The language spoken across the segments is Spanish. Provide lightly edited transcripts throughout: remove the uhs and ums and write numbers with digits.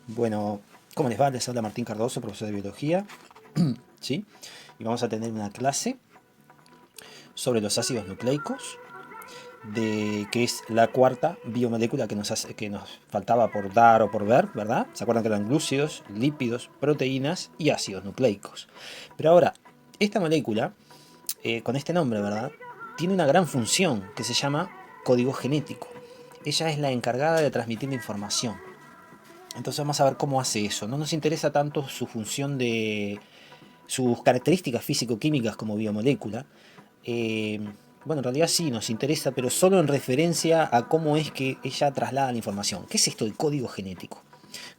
Bueno, ¿cómo les va? Les habla Martín Cardoso, profesor de biología, ¿sí? Y vamos a tener una clase sobre los ácidos nucleicos, que es la cuarta biomolécula que nos faltaba por dar o por ver, ¿verdad? ¿Se acuerdan que eran glúcidos, lípidos, proteínas y ácidos nucleicos? Pero ahora, esta molécula, con este nombre, ¿verdad? Tiene una gran función que se llama código genético. Ella es la encargada de transmitir la información. Entonces vamos a ver cómo hace eso. No nos interesa tanto su función de sus características físico-químicas como biomolécula. Eh, bueno, en realidad sí nos interesa, pero solo en referencia a cómo es que ella traslada la información. ¿Qué es esto del código genético?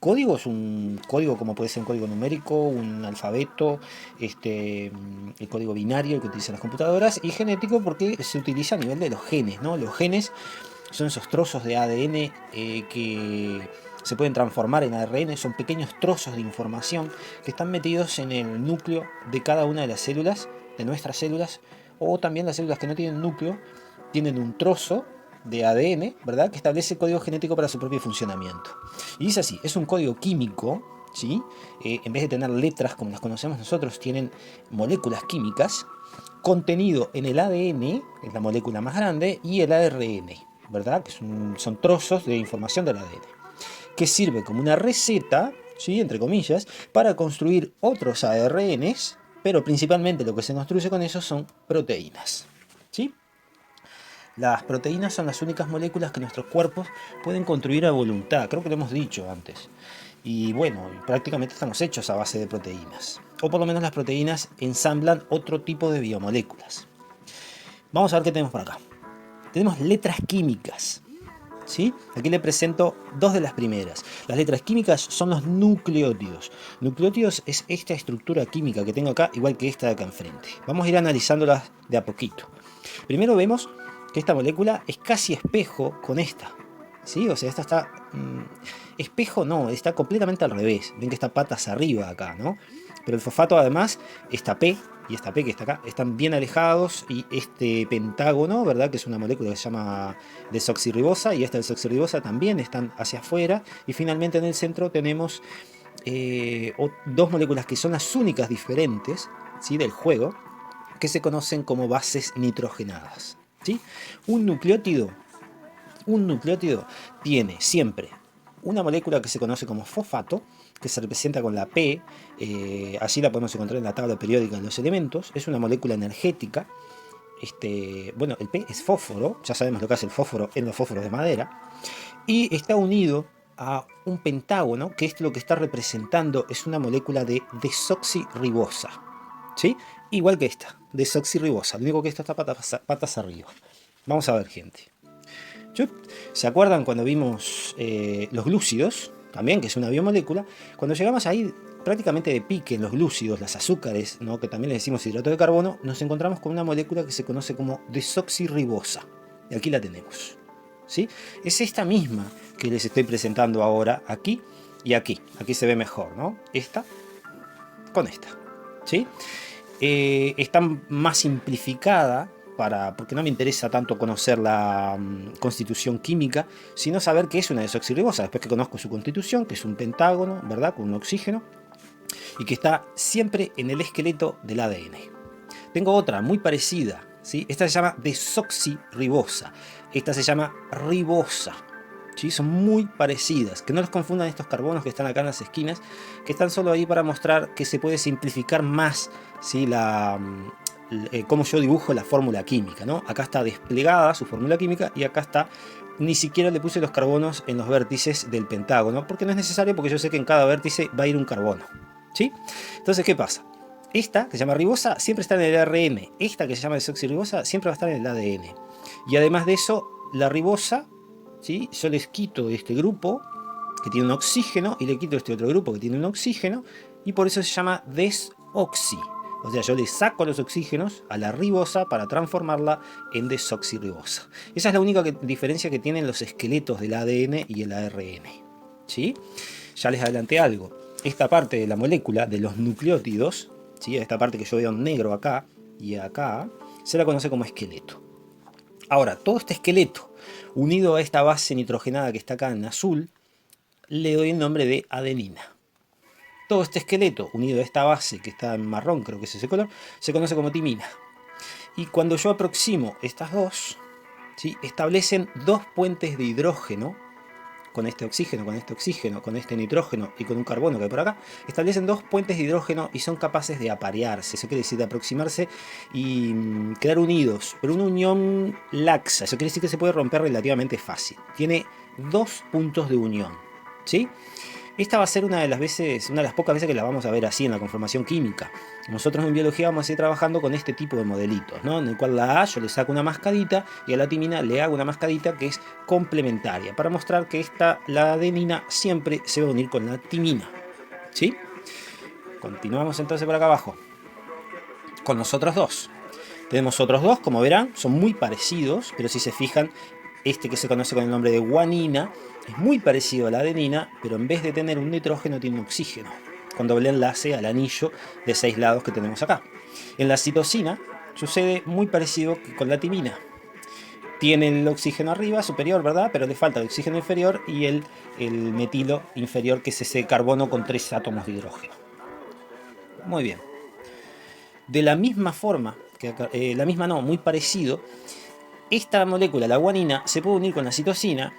Código es un código como puede ser un código numérico, un alfabeto, el código binario que utilizan las computadoras, y genético porque se utiliza a nivel de los genes, ¿no? Los genes son esos trozos de ADN que se pueden transformar en ARN, son pequeños trozos de información que están metidos en el núcleo de cada una de las células, de nuestras células, o también las células que no tienen núcleo, tienen un trozo de ADN, ¿verdad? Que establece código genético para su propio funcionamiento. Y es así, es un código químico, ¿sí? En vez de tener letras como las conocemos nosotros, tienen moléculas químicas contenido en el ADN, es la molécula más grande, y el ARN, ¿verdad? Que son trozos de información del ADN, que sirve como una receta, ¿sí? Entre comillas, para construir otros ARNs, pero principalmente lo que se construye con ellos son proteínas, ¿sí? Las proteínas son las únicas moléculas que nuestros cuerpos pueden construir a voluntad, creo que lo hemos dicho antes. Y bueno, prácticamente estamos hechos a base de proteínas. O por lo menos las proteínas ensamblan otro tipo de biomoléculas. Vamos a ver qué tenemos por acá. Tenemos letras químicas, ¿sí? Aquí le presento dos de las primeras. Las letras químicas son los nucleótidos. Nucleótidos es esta estructura química que tengo acá, igual que esta de acá enfrente. Vamos a ir analizándolas de a poquito. Primero vemos que esta molécula es casi espejo con esta, ¿sí? O sea, esta está... espejo no, está completamente al revés. Ven que está patas arriba acá, ¿no? Pero el fosfato además, esta P y esta P que está acá, están bien alejados, y este pentágono, ¿verdad? Que es una molécula que se llama desoxirribosa, y esta desoxirribosa también están hacia afuera, y finalmente en el centro tenemos dos moléculas que son las únicas diferentes, ¿sí? Del juego, que se conocen como bases nitrogenadas, ¿sí? Un nucleótido, un nucleótido tiene siempre una molécula que se conoce como fosfato, que se representa con la P, allí la podemos encontrar en la tabla periódica de los elementos, es una molécula energética. Bueno, el P es fósforo, ya sabemos lo que hace el fósforo en los fósforos de madera, y está unido a un pentágono, que es lo que está representando, es una molécula de desoxirribosa, ¿sí? Igual que esta, desoxirribosa, lo único que esta está patas arriba. Vamos a ver, gente. ¿Se acuerdan cuando vimos los glúcidos? También, que es una biomolécula. Cuando llegamos ahí, prácticamente de pique en los glúcidos, las azúcares, ¿no? Que también le decimos hidrato de carbono, nos encontramos con una molécula que se conoce como desoxirribosa. Y aquí la tenemos, ¿sí? Es esta misma que les estoy presentando ahora, aquí y aquí. Aquí se ve mejor, ¿no? Esta con esta, ¿sí? Está más simplificada, porque no me interesa tanto conocer la constitución química, sino saber qué es una desoxirribosa, después que conozco su constitución, que es un pentágono, ¿verdad? Con un oxígeno, y que está siempre en el esqueleto del ADN. Tengo otra muy parecida, ¿sí? Esta se llama desoxirribosa, esta se llama ribosa, ¿sí? Son muy parecidas, que no los confundan estos carbonos que están acá en las esquinas, que están solo ahí para mostrar que se puede simplificar más, ¿sí? Cómo yo dibujo la fórmula química, ¿no? Acá está desplegada su fórmula química, y acá está, ni siquiera le puse los carbonos en los vértices del pentágono, porque no es necesario, porque yo sé que en cada vértice va a ir un carbono, ¿sí? Entonces, ¿qué pasa? Esta, que se llama ribosa, siempre está en el ARN. Esta, que se llama desoxirribosa, siempre va a estar en el ADN. Y además de eso, la ribosa, ¿sí? Yo les quito este grupo que tiene un oxígeno y le quito este otro grupo que tiene un oxígeno, y por eso se llama desoxi. O sea, yo le saco los oxígenos a la ribosa para transformarla en desoxirribosa. Esa es la única diferencia que tienen los esqueletos del ADN y el ARN, ¿sí? Ya les adelanté algo. Esta parte de la molécula, de los nucleótidos, ¿sí? Esta parte que yo veo en negro acá y acá, se la conoce como esqueleto. Ahora, todo este esqueleto, unido a esta base nitrogenada que está acá en azul, le doy el nombre de adenina. Todo este esqueleto unido a esta base que está en marrón, creo que es ese color, se conoce como timina. Y cuando yo aproximo estas dos, ¿sí?, establecen dos puentes de hidrógeno, con este oxígeno, con este nitrógeno y con un carbono que hay por acá, establecen dos puentes de hidrógeno y son capaces de aparearse, eso quiere decir de aproximarse y quedar unidos, pero una unión laxa, eso quiere decir que se puede romper relativamente fácil. Tiene dos puntos de unión, ¿sí? Esta va a ser una de las pocas veces que la vamos a ver así en la conformación química. Nosotros en biología vamos a ir trabajando con este tipo de modelitos, ¿no? En el cual la A yo le saco una mascadita y a la timina le hago una mascadita que es complementaria, para mostrar que la adenina siempre se va a unir con la timina, ¿sí? Continuamos entonces por acá abajo con los otros dos. Tenemos otros dos, como verán, son muy parecidos, pero si se fijan, este que se conoce con el nombre de guanina es muy parecido a la adenina, pero en vez de tener un nitrógeno tiene un oxígeno, con doble enlace al anillo de 6 lados que tenemos acá. En la citosina sucede muy parecido con la timina. Tiene el oxígeno arriba, superior, ¿verdad? Pero le falta el oxígeno inferior y el metilo inferior, que es ese carbono con 3 átomos de hidrógeno. Muy bien. De la misma forma, muy parecido, esta molécula, la guanina, se puede unir con la citosina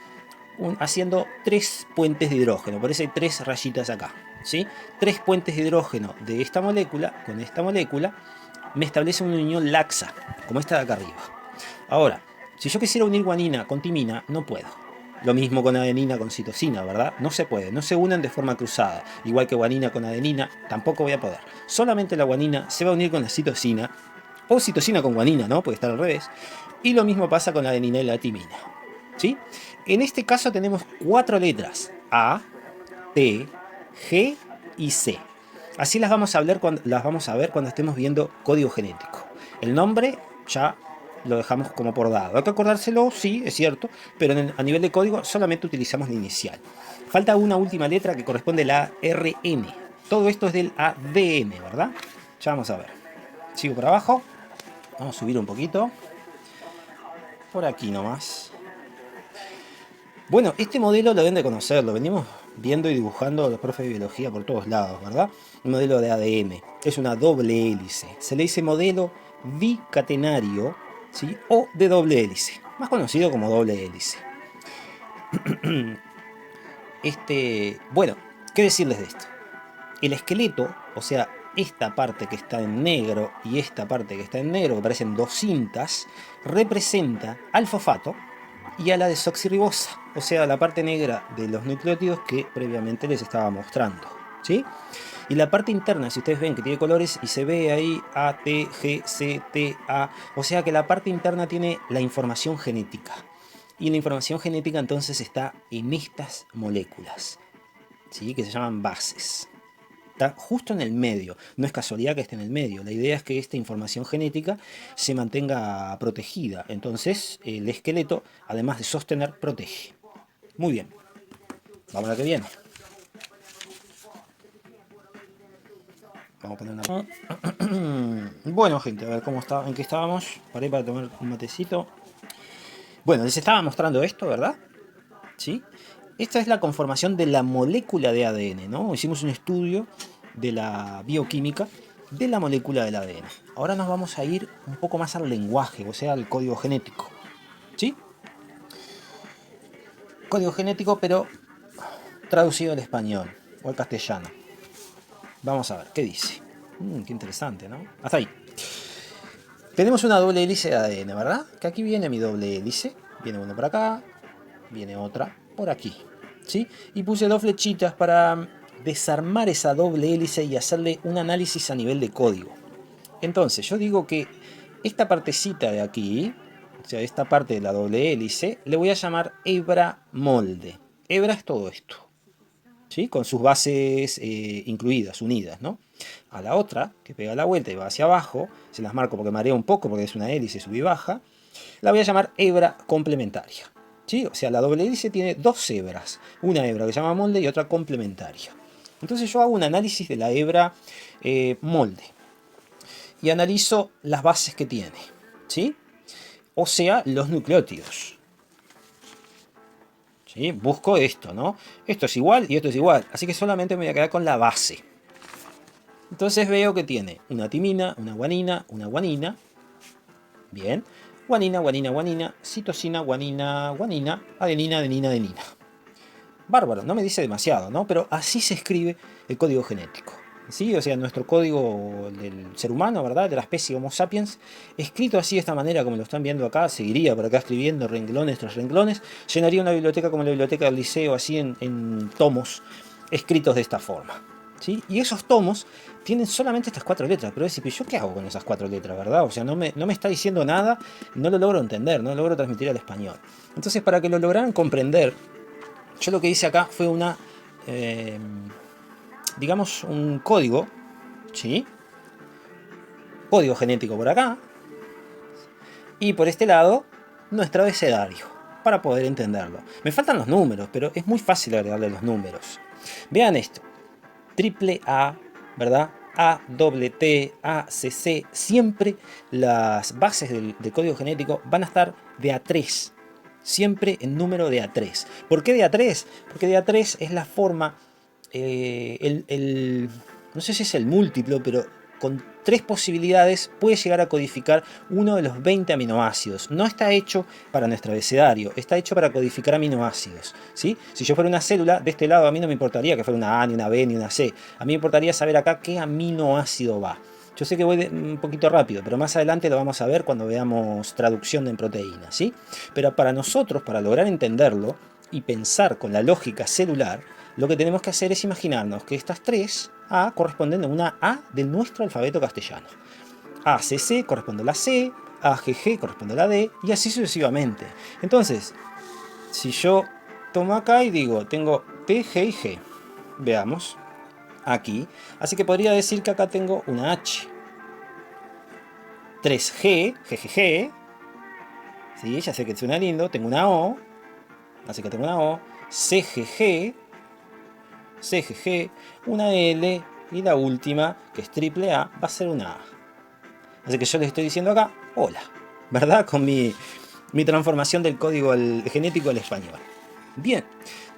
haciendo 3 puentes de hidrógeno. Por eso hay 3 rayitas acá, ¿sí? 3 puentes de hidrógeno de esta molécula con esta molécula me establece una unión laxa, como esta de acá arriba. Ahora, si yo quisiera unir guanina con timina, no puedo. Lo mismo con adenina con citosina, ¿verdad? No se puede, no se unen de forma cruzada. Igual que guanina con adenina, tampoco voy a poder. Solamente la guanina se va a unir con la citosina, o citosina con guanina, ¿no? Puede estar al revés. Y lo mismo pasa con la adenina y la timina, ¿sí? En este caso tenemos 4 letras: A, T, G y C. Así las vamos a ver cuando estemos viendo código genético. El nombre ya lo dejamos como por dado. Hay que acordárselo, sí, es cierto, pero a nivel de código solamente utilizamos la inicial. Falta una última letra que corresponde a la RN. Todo esto es del ADN, ¿verdad? Ya vamos a ver. Sigo por abajo. Vamos a subir un poquito. Por aquí nomás. Bueno, este modelo lo deben de conocer, lo venimos viendo y dibujando los profes de biología por todos lados, ¿verdad? Un modelo de ADN, es una doble hélice. Se le dice modelo bicatenario, ¿sí?, o de doble hélice, más conocido como doble hélice. Bueno, ¿qué decirles de esto? El esqueleto, o sea, esta parte que está en negro y esta parte que está en negro, que parecen dos cintas, representa al fosfato y a la desoxirribosa, o sea, la parte negra de los nucleótidos que previamente les estaba mostrando, ¿sí? Y la parte interna, si ustedes ven que tiene colores y se ve ahí A, T, G, C, T, A, o sea que la parte interna tiene la información genética. Y la información genética entonces está en estas moléculas, ¿sí?, que se llaman bases. Está justo en el medio, no es casualidad que esté en el medio. La idea es que esta información genética se mantenga protegida. Entonces el esqueleto, además de sostener, protege. Muy bien, vamos a la que viene. Vamos a poner una... Bueno, gente, a ver cómo está, en qué estábamos. Paré para tomar un matecito. Bueno, les estaba mostrando esto, ¿verdad? ¿Sí? Esta es la conformación de la molécula de ADN, ¿no? Hicimos un estudio de la bioquímica de la molécula del ADN. Ahora nos vamos a ir un poco más al lenguaje, o sea, al código genético, ¿sí? Código genético, pero traducido al español o al castellano. Vamos a ver, ¿qué dice? Qué interesante, ¿no? Hasta ahí. Tenemos una doble hélice de ADN, ¿verdad? Que aquí viene mi doble hélice. Viene una por acá, viene otra por aquí, ¿sí? Y puse 2 flechitas para desarmar esa doble hélice y hacerle un análisis a nivel de código. Entonces, yo digo que esta partecita de aquí, o sea, esta parte de la doble hélice, le voy a llamar hebra molde. Hebra es todo esto, ¿sí?, con sus bases incluidas, unidas, ¿no? A la otra, que pega la vuelta y va hacia abajo, se las marco porque marea un poco porque es una hélice sub y baja, la voy a llamar hebra complementaria, ¿sí? O sea, la doble hélice tiene 2 hebras, una hebra que se llama molde y otra complementaria. Entonces yo hago un análisis de la hebra molde y analizo las bases que tiene, ¿sí? O sea, los nucleótidos. ¿sí? Busco esto, ¿no? Esto es igual y esto es igual. Así que solamente me voy a quedar con la base. Entonces veo que tiene una timina, una guanina. Bien. Guanina, guanina, guanina. Citosina, guanina, guanina. Adenina, adenina, adenina. Bárbaro, no me dice demasiado, ¿no? Pero así se escribe el código genético. ¿Sí? O sea, nuestro código del ser humano, ¿verdad? De la especie Homo sapiens, escrito así de esta manera, como lo están viendo acá, seguiría por acá escribiendo renglones tras renglones, llenaría una biblioteca como la biblioteca del liceo, así en tomos escritos de esta forma. ¿Sí? Y esos tomos tienen solamente estas 4 letras, pero decir, ¿yo qué hago con esas 4 letras, verdad? O sea, no me está diciendo nada, no lo logro entender, no lo logro transmitir al español. Entonces, para que lo lograran comprender, yo lo que hice acá fue digamos, un código, ¿sí? Código genético por acá, y por este lado, nuestro abecedario, para poder entenderlo. Me faltan los números, pero es muy fácil agregarle los números. Vean esto, triple A, ¿verdad? A, doble T, A, C, C, siempre las bases del código genético van a estar de A3, siempre en número de A3. ¿Por qué de A3? Porque de A3 es la forma, no sé si es el múltiplo, pero con 3 posibilidades puede llegar a codificar uno de los 20 aminoácidos. No está hecho para nuestro abecedario, está hecho para codificar aminoácidos, ¿sí? Si yo fuera una célula, de este lado a mí no me importaría que fuera una A, ni una B, ni una C. A mí me importaría saber acá qué aminoácido va. Yo sé que voy un poquito rápido, pero más adelante lo vamos a ver cuando veamos traducción en proteínas, ¿sí? Pero para nosotros, para lograr entenderlo y pensar con la lógica celular, lo que tenemos que hacer es imaginarnos que estas 3 A corresponden a una A de nuestro alfabeto castellano. ACC corresponde a la C, AGG corresponde a la D, y así sucesivamente. Entonces, si yo tomo acá y digo, tengo P, G y G. Veamos, aquí. Así que podría decir que acá tengo una H. 3G, GGG. Sí, ya sé que suena lindo. Tengo una O. Así que tengo una O. CGG. CGG, una L y la última, que es triple A, va a ser una A. Así que yo les estoy diciendo acá, hola, ¿verdad? Con mi transformación del código genético al español. Bien,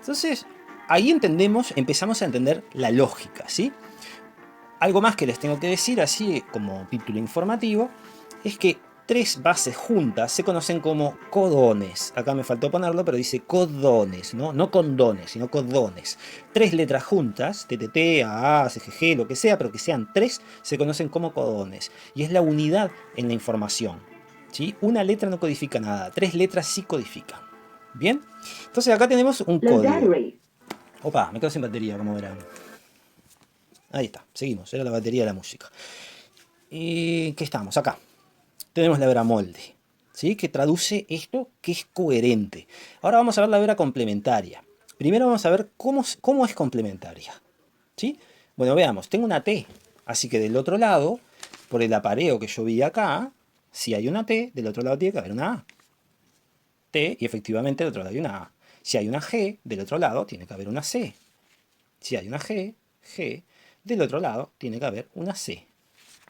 entonces ahí empezamos a entender la lógica, ¿sí? Algo más que les tengo que decir, así como título informativo, es que 3 bases juntas se conocen como codones. Acá me faltó ponerlo, pero dice codones, ¿no? No condones, sino codones. 3 letras juntas, TTT, AA, CGG, lo que sea, pero que sean 3, se conocen como codones. Y es la unidad en la información, ¿sí? Una letra no codifica nada, 3 letras sí codifican. ¿Bien? Entonces acá tenemos un código. Opa, me quedo sin batería, como verán. Ahí está, seguimos, era la batería de la música. ¿Y qué estamos? Acá. Tenemos la hebra molde, ¿sí? Que traduce esto que es coherente. Ahora vamos a ver la hebra complementaria. Primero vamos a ver cómo es complementaria, ¿sí? Bueno, veamos, tengo una T, así que del otro lado, por el apareo que yo vi acá, si hay una T, del otro lado tiene que haber una A. T, y efectivamente del otro lado hay una A. Si hay una G, del otro lado tiene que haber una C. Si hay una G, del otro lado tiene que haber una C.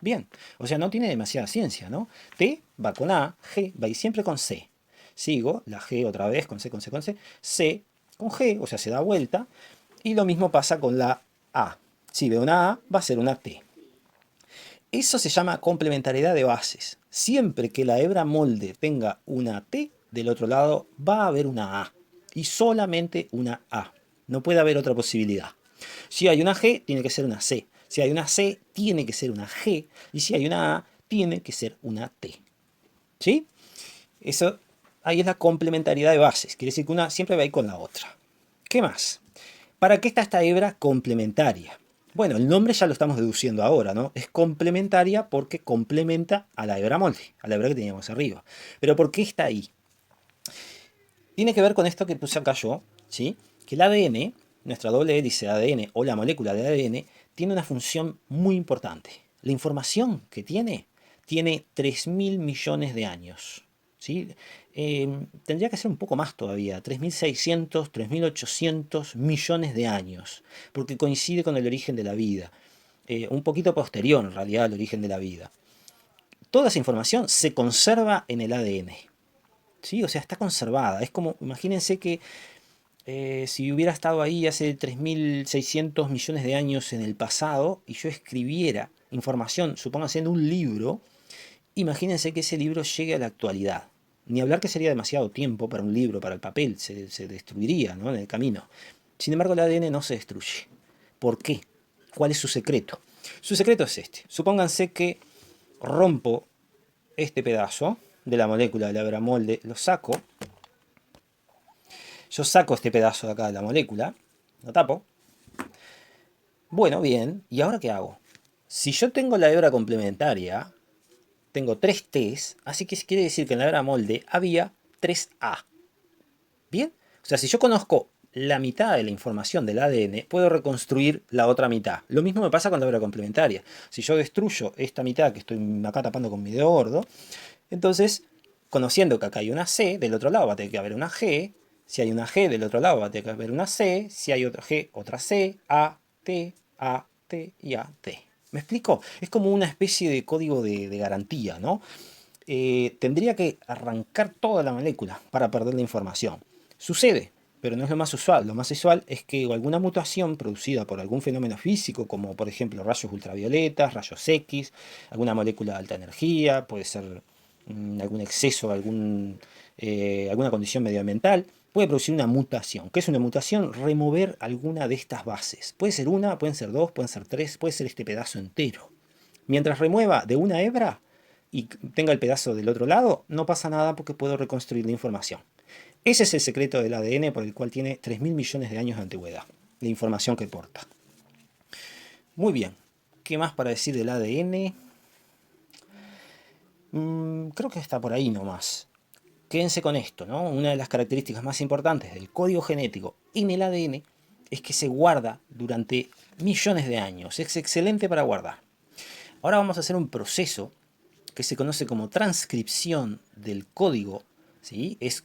Bien, o sea, no tiene demasiada ciencia, ¿no? T va con A, G va a ir siempre con C. Sigo, la G otra vez con C, con C, con C. C con G, o sea, se da vuelta. Y lo mismo pasa con la A. Si veo una A, va a ser una T. Eso se llama complementariedad de bases. Siempre que la hebra molde tenga una T, del otro lado va a haber una A. Y solamente una A. No puede haber otra posibilidad. Si hay una G, tiene que ser una C. Si hay una C, tiene que ser una G. Y si hay una A, tiene que ser una T. ¿Sí? Eso, ahí es la complementariedad de bases. Quiere decir que una siempre va a ir con la otra. ¿Qué más? ¿Para qué está esta hebra complementaria? Bueno, el nombre ya lo estamos deduciendo ahora, ¿no? Es complementaria porque complementa a la hebra molde, a la hebra que teníamos arriba. Pero ¿por qué está ahí? Tiene que ver con esto que puse acá yo, ¿sí? Que el ADN, nuestra doble hélice de ADN o la molécula de ADN, tiene una función muy importante. La información que tiene 3.000 millones de años, ¿sí? Tendría que ser un poco más todavía, 3.600, 3.800 millones de años, porque coincide con el origen de la vida. Un poquito posterior, en realidad, al origen de la vida. Toda esa información se conserva en el ADN. ¿Sí? O sea, está conservada. Es como, imagínense que si hubiera estado ahí hace 3.600 millones de años en el pasado y yo escribiera información, supóngase en un libro, imagínense que ese libro llegue a la actualidad. Ni hablar que sería demasiado tiempo para un libro, para el papel, se destruiría, ¿no?, en el camino. Sin embargo, el ADN no se destruye. ¿Por qué? ¿Cuál es su secreto? Su secreto es este. Supónganse que rompo este pedazo de la molécula del Abramolde, lo saco. Yo saco este pedazo de acá de la molécula, lo tapo. Bueno, bien, ¿y ahora qué hago? Si yo tengo la hebra complementaria, tengo 3 T's, así que quiere decir que en la hebra molde había 3 A. ¿Bien? O sea, si yo conozco la mitad de la información del ADN, puedo reconstruir la otra mitad. Lo mismo me pasa con la hebra complementaria. Si yo destruyo esta mitad que estoy acá tapando con mi dedo gordo, entonces, conociendo que acá hay una C, del otro lado va a tener que haber una G. Si hay una G, del otro lado va a tener que haber una C. Si hay otra G, otra C. A, T y A, T. ¿Me explico? Es como una especie de código de garantía, ¿no? Tendría que arrancar toda la molécula para perder la información. Sucede, pero no es lo más usual. Lo más usual es que alguna mutación producida por algún fenómeno físico, como por ejemplo rayos ultravioletas, rayos X, alguna molécula de alta energía, puede ser algún exceso, alguna condición medioambiental, puede producir una mutación. ¿Qué es una mutación? Remover alguna de estas bases. Puede ser una, pueden ser dos, pueden ser tres, puede ser este pedazo entero. Mientras remueva de una hebra y tenga el pedazo del otro lado, no pasa nada porque puedo reconstruir la información. Ese es el secreto del ADN por el cual tiene 3.000 millones de años de antigüedad, la información que porta. Muy bien, ¿qué más para decir del ADN? Creo que está por ahí nomás. Quédense con esto, ¿no? Una de las características más importantes del código genético en el ADN es que se guarda durante millones de años. Es excelente para guardar. Ahora vamos a hacer un proceso que se conoce como transcripción del código, ¿sí? Es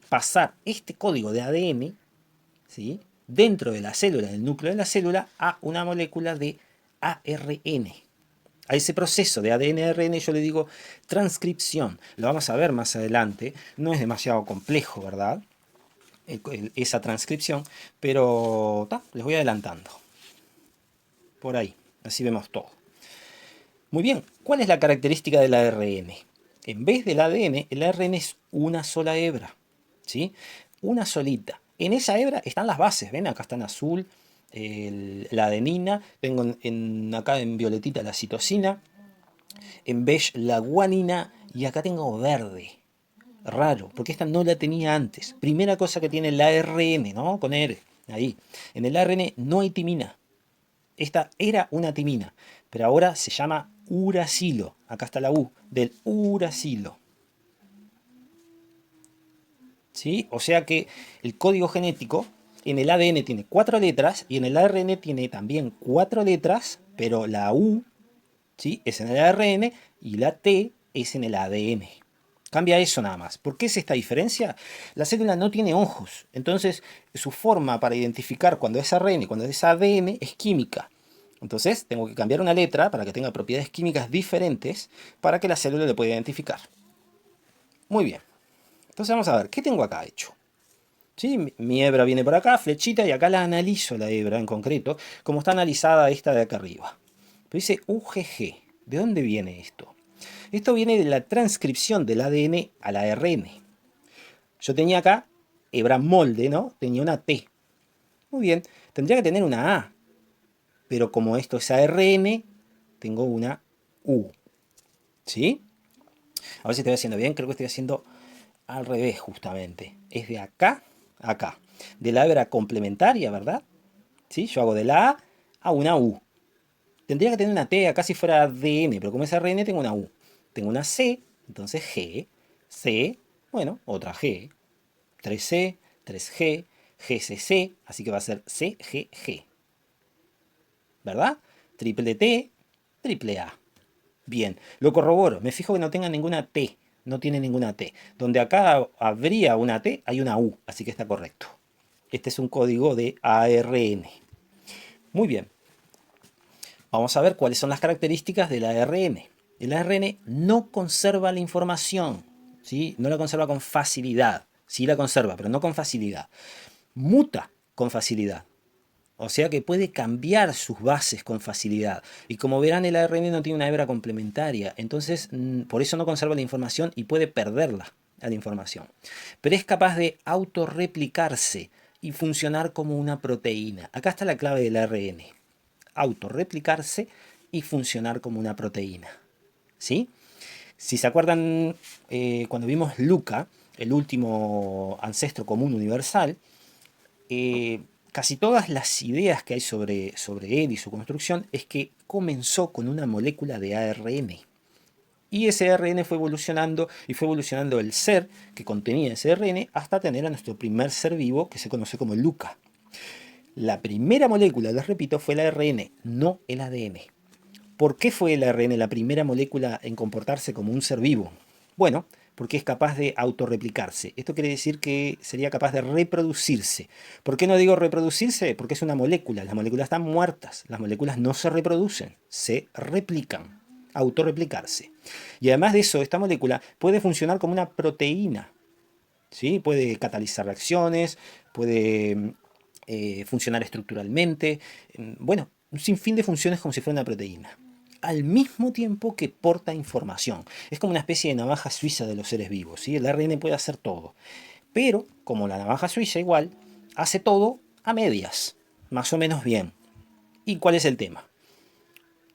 pasar este código de ADN, ¿sí?, dentro de la célula, del núcleo de la célula, a una molécula de ARN. A ese proceso de ADN-ARN yo le digo transcripción. Lo vamos a ver más adelante. No es demasiado complejo, ¿verdad? Esa transcripción, pero les voy adelantando. Por ahí, así vemos todo. Muy bien, ¿cuál es la característica del ARN? En vez del ADN, el ARN es una sola hebra, ¿sí? Una solita. En esa hebra están las bases, ¿ven? Acá está en azul la adenina, tengo acá en violetita la citosina, en beige la guanina y acá tengo verde. Raro, porque esta no la tenía antes. Primera cosa que tiene el ARN, ¿no? Con R, ahí. En el ARN no hay timina. Esta era una timina, pero ahora se llama uracilo. Acá está la U, del uracilo. ¿Sí? O sea que el código genético en el ADN tiene 4 letras y en el ARN tiene también 4 letras, pero la U, ¿sí?, es en el ARN y la T es en el ADN. Cambia eso nada más. ¿Por qué es esta diferencia? La célula no tiene ojos, entonces su forma para identificar cuando es ARN y cuando es ADN es química. Entonces tengo que cambiar una letra para que tenga propiedades químicas diferentes para que la célula lo pueda identificar. Muy bien. Entonces vamos a ver, ¿qué tengo acá hecho? ¿Sí? Mi hebra viene por acá, flechita, y acá la analizo la hebra en concreto, como está analizada esta de acá arriba. Pero dice UGG. ¿De dónde viene esto? Esto viene de la transcripción del ADN al ARN. Yo tenía acá hebra molde, ¿no? Tenía una T. Muy bien, tendría que tener una A. Pero como esto es ARN, tengo una U. ¿Sí? A ver si estoy haciendo bien, creo que estoy haciendo al revés justamente. Es de acá a acá. De la hebra complementaria, ¿verdad? ¿Sí? Yo hago de la A a una U. Tendría que tener una T acá si fuera ADN, pero como es ARN tengo una U. Tengo una C, entonces G, C, bueno, otra G. 3C, 3G, GCC, así que va a ser CGG. ¿Verdad? Triple T, triple A. Bien, lo corroboro. Me fijo que no tenga ninguna T. No tiene ninguna T. Donde acá habría una T, hay una U. Así que está correcto. Este es un código de ARN. Muy bien. Vamos a ver cuáles son las características del ARN. El ARN no conserva la información, ¿sí? No la conserva con facilidad. Sí la conserva, pero no con facilidad. muta con facilidad. O sea que puede cambiar sus bases con facilidad. Y como verán, el ARN no tiene una hebra complementaria. Entonces, por eso no conserva la información y puede perderla a la información. Pero es capaz de autorreplicarse y funcionar como una proteína. Acá está la clave del ARN. Autorreplicarse y funcionar como una proteína. ¿Sí? Si se acuerdan, cuando vimos Luca, el último ancestro común universal, casi todas las ideas que hay sobre él y su construcción es que comenzó con una molécula de ARN. Y ese ARN fue evolucionando y fue evolucionando el ser que contenía ese ARN hasta tener a nuestro primer ser vivo que se conoce como Luca. La primera molécula, les repito, fue el ARN, no el ADN. ¿Por qué fue el ARN la primera molécula en comportarse como un ser vivo? Bueno, porque es capaz de autorreplicarse. Esto quiere decir que sería capaz de reproducirse. ¿Por qué no digo reproducirse? Porque es una molécula. Las moléculas están muertas. Las moléculas no se reproducen, se replican. Autorreplicarse. Y además de eso, esta molécula puede funcionar como una proteína. ¿Sí? Puede catalizar reacciones, puede funcionar estructuralmente. Bueno, un sinfín de funciones como si fuera una proteína. Al mismo tiempo que porta información. Es como una especie de navaja suiza de los seres vivos, ¿sí? El ARN puede hacer todo. Pero, como la navaja suiza igual, hace todo a medias, más o menos bien. ¿Y cuál es el tema?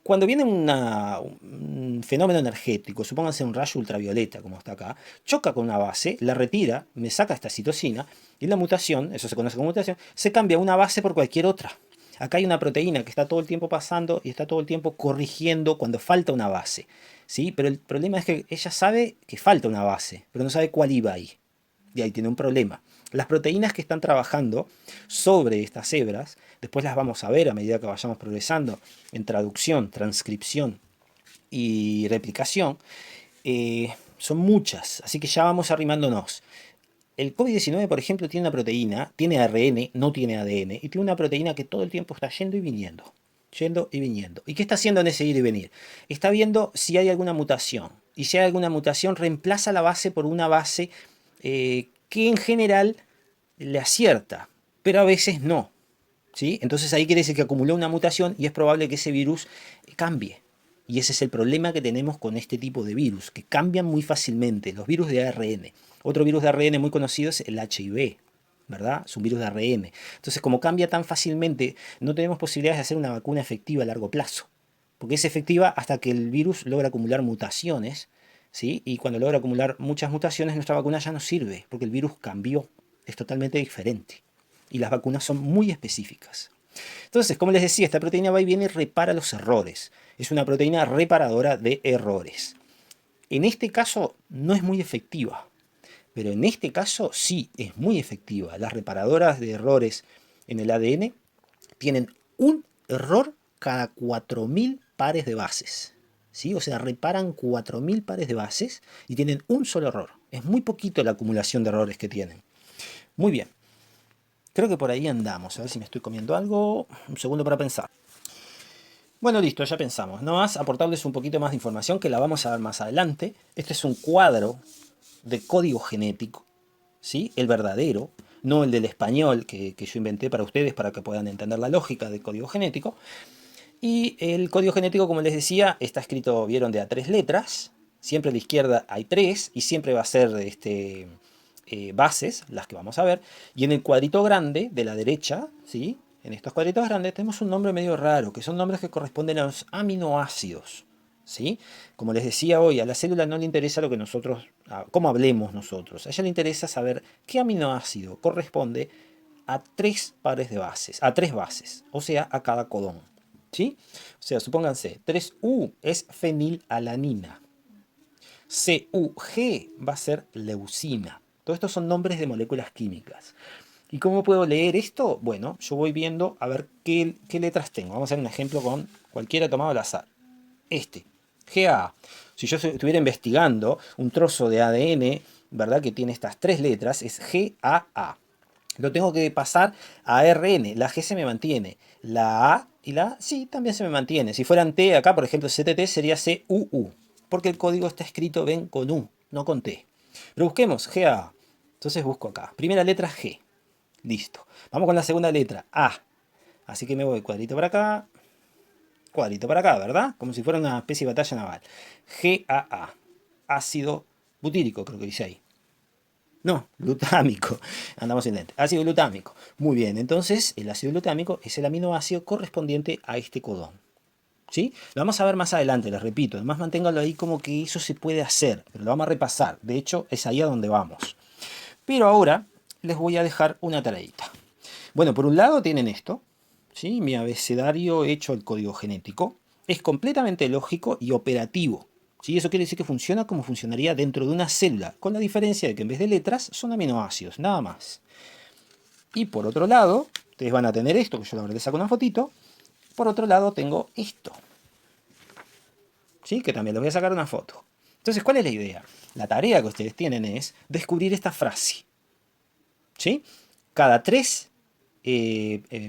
Cuando viene un fenómeno energético, supónganse un rayo ultravioleta, como está acá, choca con una base, la retira, me saca esta citosina, y la mutación, eso se conoce como mutación, se cambia una base por cualquier otra. Acá hay una proteína que está todo el tiempo pasando y está todo el tiempo corrigiendo cuando falta una base. ¿Sí? Pero el problema es que ella sabe que falta una base, pero no sabe cuál iba ahí. Y ahí tiene un problema. Las proteínas que están trabajando sobre estas hebras, después las vamos a ver a medida que vayamos progresando en traducción, transcripción y replicación, son muchas, así que ya vamos arrimándonos. El COVID-19, por ejemplo, tiene una proteína, tiene ARN, no tiene ADN, y tiene una proteína que todo el tiempo está yendo y viniendo. Yendo y viniendo. ¿Y qué está haciendo en ese ir y venir? Está viendo si hay alguna mutación. Y si hay alguna mutación, reemplaza la base por una base que en general le acierta, pero a veces no. ¿Sí? Entonces ahí quiere decir que acumuló una mutación y es probable que ese virus cambie. Y ese es el problema que tenemos con este tipo de virus, que cambian muy fácilmente, los virus de ARN. Otro virus de ARN muy conocido es el HIV, ¿verdad? Es un virus de ARN. Entonces, como cambia tan fácilmente, no tenemos posibilidades de hacer una vacuna efectiva a largo plazo. Porque es efectiva hasta que el virus logra acumular mutaciones, ¿sí? Y cuando logra acumular muchas mutaciones, nuestra vacuna ya no sirve, porque el virus cambió, es totalmente diferente. Y las vacunas son muy específicas. Entonces, como les decía, esta proteína va y viene y repara los errores. Es una proteína reparadora de errores. En este caso no es muy efectiva, pero en este caso sí es muy efectiva. Las reparadoras de errores en el ADN tienen un error cada 4000 pares de bases. ¿Sí? O sea, reparan 4000 pares de bases y tienen un solo error. Es muy poquito la acumulación de errores que tienen. Muy bien. Creo que por ahí andamos. A ver si me estoy comiendo algo. Un segundo para pensar. Bueno, listo, ya pensamos. No más aportarles un poquito más de información que la vamos a ver más adelante. Este es un cuadro de código genético, ¿sí? El verdadero, no el del español que yo inventé para ustedes para que puedan entender la lógica del código genético. Y el código genético, como les decía, está escrito, vieron, de a 3 letras. Siempre a la izquierda hay 3 y siempre va a ser bases, las que vamos a ver. Y en el cuadrito grande de la derecha, ¿sí? En estos cuadritos grandes tenemos un nombre medio raro, que son nombres que corresponden a los aminoácidos. ¿Sí? Como les decía hoy, a la célula no le interesa lo que nosotros, cómo hablemos nosotros. A ella le interesa saber qué aminoácido corresponde a 3 pares de bases, a 3 bases, o sea, a cada codón. ¿Sí? O sea, supónganse, 3U es fenilalanina. CUG va a ser leucina. Todos estos son nombres de moléculas químicas. ¿Y cómo puedo leer esto? Bueno, yo voy viendo a ver qué letras tengo. Vamos a hacer un ejemplo con cualquiera tomado al azar. GA. Si yo estuviera investigando un trozo de ADN, ¿verdad? Que tiene estas 3 letras, es GAA. Lo tengo que pasar a RN. La G se me mantiene. La A y la A, sí, también se me mantiene. Si fueran T, acá, por ejemplo, CTT sería CUU. Porque el código está escrito, ven, con U, no con T. Pero busquemos GA. Entonces busco acá. Primera letra G. Listo. Vamos con la segunda letra, A. Así que me voy cuadrito para acá, ¿verdad? Como si fuera una especie de batalla naval. GAA. Ácido butírico, creo que dice ahí. No, glutámico. Andamos sin lente. Ácido glutámico. Muy bien, entonces el ácido glutámico es el aminoácido correspondiente a este codón. ¿Sí? Lo vamos a ver más adelante, les repito. Además, manténgalo ahí como que eso se puede hacer. Pero lo vamos a repasar. De hecho, es ahí a donde vamos. Pero ahora les voy a dejar una tareita. Bueno, por un lado tienen esto. ¿Sí? Mi abecedario hecho el código genético. Es completamente lógico y operativo. ¿Sí? Eso quiere decir que funciona como funcionaría dentro de una célula, con la diferencia de que en vez de letras son aminoácidos, nada más. Y por otro lado, ustedes van a tener esto, que yo ahora les saco una fotito. Por otro lado tengo esto, ¿sí? Que también les voy a sacar una foto. Entonces, ¿cuál es la idea? La tarea que ustedes tienen es descubrir esta frase. ¿Sí? Cada 3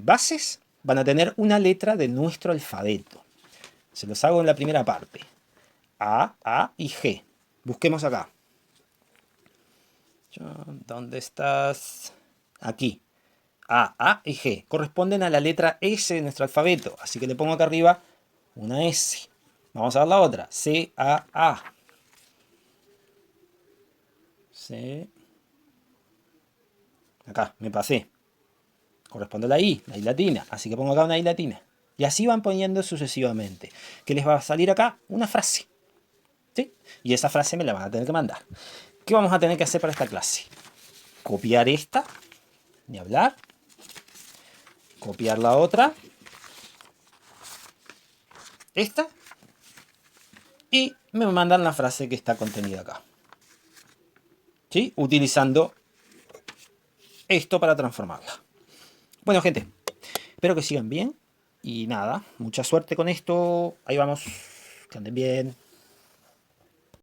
bases van a tener una letra de nuestro alfabeto. Se los hago en la primera parte. A y G. Busquemos acá. ¿Dónde estás? Aquí. A y G. Corresponden a la letra S de nuestro alfabeto. Así que le pongo acá arriba una S. Vamos a ver la otra. C-A-A. C. Acá, me pasé. Corresponde a la I latina. Así que pongo acá una I latina. Y así van poniendo sucesivamente. ¿Qué les va a salir acá? Una frase. ¿Sí? Y esa frase me la van a tener que mandar. ¿Qué vamos a tener que hacer para esta clase? Copiar esta. Ni hablar. Copiar la otra. Esta. Y me mandan la frase que está contenida acá. ¿Sí? Utilizando esto para transformarla. Bueno, gente. Espero que sigan bien. Y nada, mucha suerte con esto. Ahí vamos. Que anden bien.